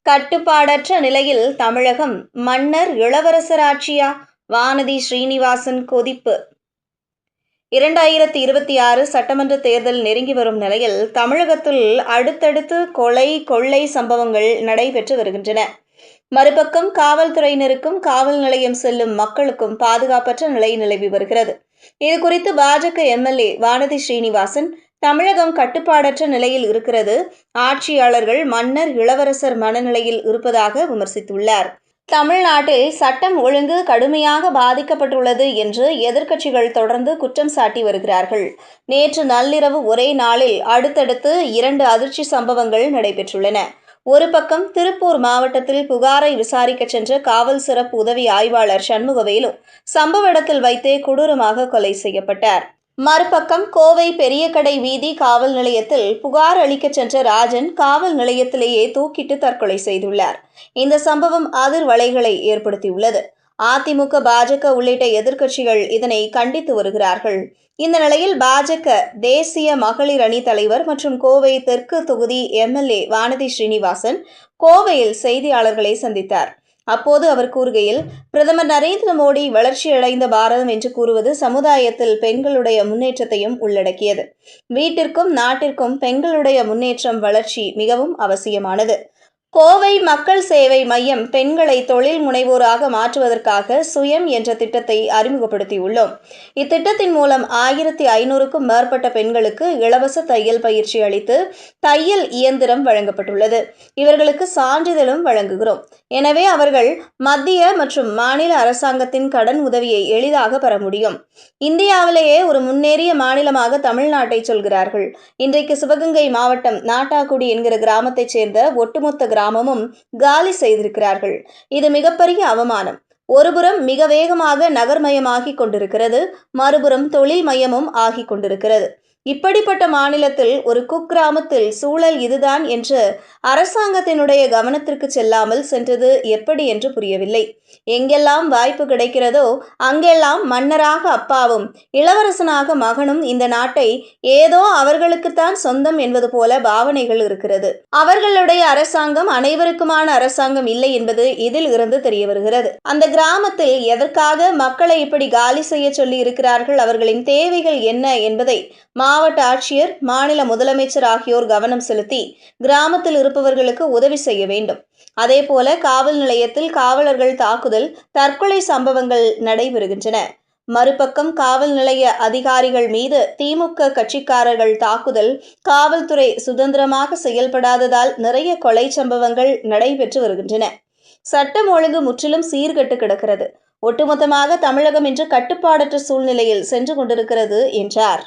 கட்டுப்பாடற்ற நிலையில் தமிழகம் மன்னர் இளவரசர் ஆட்சியா? வானதி ஸ்ரீனிவாசன் கொதிப்பு. 2026 சட்டமன்ற தேர்தல் நெருங்கி வரும் நிலையில் தமிழகத்தில் அடுத்தடுத்து கொலை கொள்ளை சம்பவங்கள் நடைபெற்று வருகின்றன. மறுபக்கம் காவல்துறையினருக்கும் காவல் நிலையம் செல்லும் மக்களுக்கும் பாதுகாப்பற்ற நிலை நிலவி வருகிறது. இதுகுறித்து பாஜக எம்எல்ஏ வானதி ஸ்ரீனிவாசன், தமிழகம் கட்டுப்பாடற்ற நிலையில் இருக்கிறது, ஆட்சியாளர்கள் மன்னர் இளவரசர் மனநிலையில் இருப்பதாக விமர்சித்துள்ளார். தமிழ்நாட்டில் சட்டம் ஒழுங்கு கடுமையாக பாதிக்கப்பட்டுள்ளது என்று எதிர்க்கட்சிகள் தொடர்ந்து குற்றம் சாட்டி வருகிறார்கள். நேற்று நள்ளிரவு ஒரே நாளில் அடுத்தடுத்து 2 அதிர்ச்சி சம்பவங்கள் நடைபெற்றுள்ளன. ஒரு பக்கம் திருப்பூர் மாவட்டத்தில் புகாரை விசாரிக்க சென்ற காவல் சிறப்பு உதவி ஆய்வாளர் சண்முகவேலு சம்பவ இடத்தில் வைத்தே கொடூரமாக கொலை செய்யப்பட்டார். மறுபக்கம் கோவை பெரியகடை வீதி காவல் நிலையத்தில் புகார் அளிக்க சென்ற ராஜன் காவல் நிலையத்திலேயே தூக்கிட்டு தற்கொலை செய்துள்ளார். இந்த சம்பவம் அதிர்வலைகளை ஏற்படுத்தியுள்ளது. அதிமுக, பாஜக உள்ளிட்ட எதிர்க்கட்சிகள் இதனை கண்டித்து வருகிறார்கள். இந்த நிலையில் பாஜக தேசிய மகளிர் அணி தலைவர் மற்றும் கோவை தெற்கு தொகுதி எம்எல்ஏ வானதி ஸ்ரீனிவாசன் கோவையில் செய்தியாளர்களை சந்தித்தார். அப்போது அவர் கூறுகையில், பிரதமர் நரேந்திர மோடி வளர்ச்சியடைந்த பாரதம் என்று கூறுவது சமுதாயத்தில் பெண்களுடைய முன்னேற்றத்தையும் உள்ளடக்கியது. வீட்டிற்கும் நாட்டிற்கும் பெண்களுடைய முன்னேற்றம், வளர்ச்சி மிகவும் அவசியமானது. கோவை மக்கள் சேவை மையம் பெண்களை தொழில் முனைவோராக மாற்றுவதற்காக சுயம் என்ற திட்டத்தை அறிமுகப்படுத்தியுள்ளோம். இத்திட்டத்தின் மூலம் 1500க்கும் மேற்பட்ட பெண்களுக்கு இலவச தையல் பயிற்சி அளித்து தையல் இயந்திரம் வழங்கப்பட்டுள்ளது. இவர்களுக்கு சான்றிதழும் வழங்குகிறோம். எனவே அவர்கள் மத்திய மற்றும் மாநில அரசாங்கத்தின் கடன் உதவியை எளிதாக பெற முடியும். இந்தியாவிலேயே ஒரு முன்னேறிய மாநிலமாக தமிழ்நாட்டை சொல்கிறார்கள். இன்றைக்கு சிவகங்கை மாவட்டம் நாட்டாக்குடி என்கிற கிராமத்தைச் சேர்ந்த ஒட்டுமொத்த கிராமமும் காலி செய்திருக்கிறார்கள். இது மிகப்பெரிய அவமானம். ஒருபுறம் மிக வேகமாக நகர்மயமாகிக் கொண்டிருக்கிறது, மறுபுறம் தொழில் மையமும் ஆகிக் கொண்டிருக்கிறது. இப்படிப்பட்ட மாநிலத்தில் ஒரு குக்கிராமத்தில் சூழல் இதுதான் என்று அரசாங்கத்தினுடைய கவனத்திற்கு செல்லாமல் சென்றது எப்படி என்று புரியவில்லை. எங்கெல்லாம் வாய்ப்பு கிடைக்கிறதோ அங்கெல்லாம் மன்னராக அப்பாவும் இளவரசனாக மகனும் இந்த நாட்டை ஏதோ அவர்களுக்குத்தான் சொந்தம் என்பது போல பாவனைகள் இருக்கிறது. அவர்களுடைய அரசாங்கம் அனைவருக்குமான அரசாங்கம் இல்லை என்பது இதில் இருந்து தெரிய வருகிறது. அந்த கிராமத்தில் எதற்காக மக்களை இப்படி காலி செய்ய சொல்லி இருக்கிறார்கள், அவர்களின் தேவைகள் என்ன என்பதை மாவட்ட ஆட்சியர், மாநில முதலமைச்சர் ஆகியோர் கவனம் செலுத்தி கிராமத்தில் இருப்பவர்களுக்கு உதவி செய்ய வேண்டும். அதேபோல காவல் நிலையத்தில் காவலர்கள் தாக்குதல், தற்கொலை சம்பவங்கள் நடைபெறுகின்றன. மறுபக்கம் காவல் நிலைய அதிகாரிகள் மீது திமுக கட்சிக்காரர்கள் தாக்குதல், காவல்துறை சுதந்திரமாக செயல்படாததால் நிறைய கொலை சம்பவங்கள் நடைபெற்று வருகின்றன. சட்டம் ஒழுங்கு முற்றிலும் சீர்கெட்டு கிடக்கிறது. ஒட்டுமொத்தமாக தமிழகம் இன்று கட்டுப்பாடற்ற சூழ்நிலையில் சென்று கொண்டிருக்கிறது என்றார்.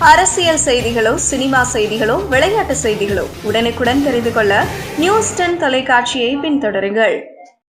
அரசியல் செய்திகளோ, சினிமா செய்திகளோ, விளையாட்டு செய்திகளோ உடனுக்குடன் தெரிந்து கொள்ள நியூஸ் 10 தொலைக்காட்சியை பின்தொடருங்கள்.